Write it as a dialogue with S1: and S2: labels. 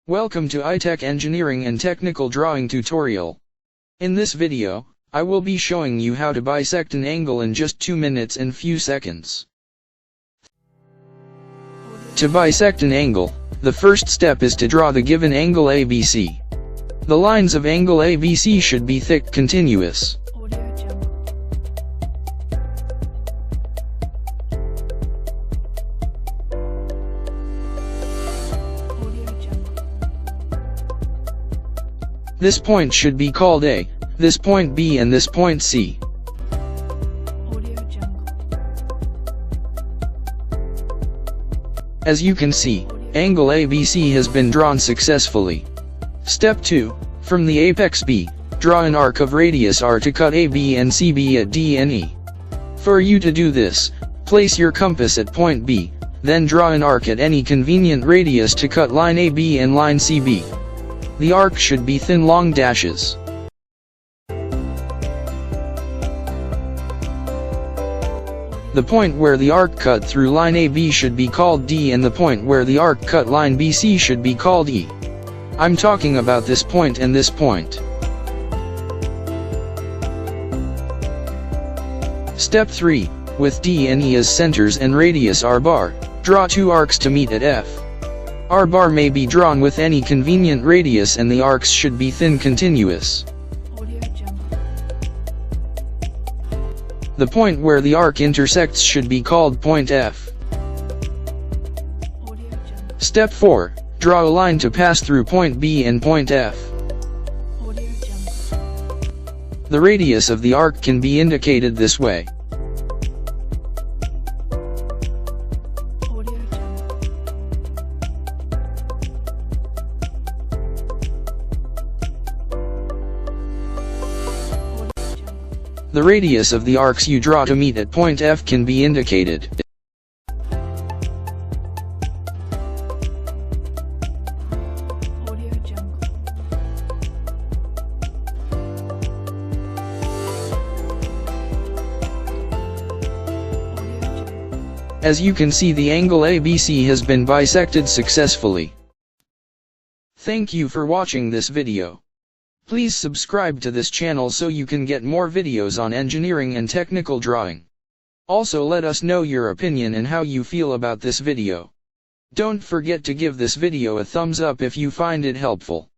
S1: Welcome to iTech Engineering and Technical Drawing Tutorial. In this video, I will be showing you how to bisect an angle in just 2 minutes and few seconds. To bisect an angle, the first step is to draw the given angle ABC. The lines of angle ABC should be thick continuous. This point should be called A, this point B and this point C. As you can see, angle ABC has been drawn successfully. Step 2. From the apex B, draw an arc of radius R to cut AB and CB at D and E. For you to do this, place your compass at point B, then draw an arc at any convenient radius to cut line AB and line CB. The arc should be thin long dashes. The point where the arc cut through line AB should be called D and the point where the arc cut line BC should be called E. I'm talking about this point and this point. Step 3. With D and E as centers and radius R bar, draw two arcs to meet at F. R bar may be drawn with any convenient radius and the arcs should be thin continuous. The point where the arc intersects should be called point F. Step 4. Draw a line to pass through point B and point F. The radius of the arc can be indicated this way. The radius of the arcs you draw to meet at point F can be indicated. As you can see, the angle ABC has been bisected successfully. Thank you for watching this video. Please subscribe to this channel so you can get more videos on engineering and technical drawing. Also let us know your opinion and how you feel about this video. Don't forget to give this video a thumbs up if you find it helpful.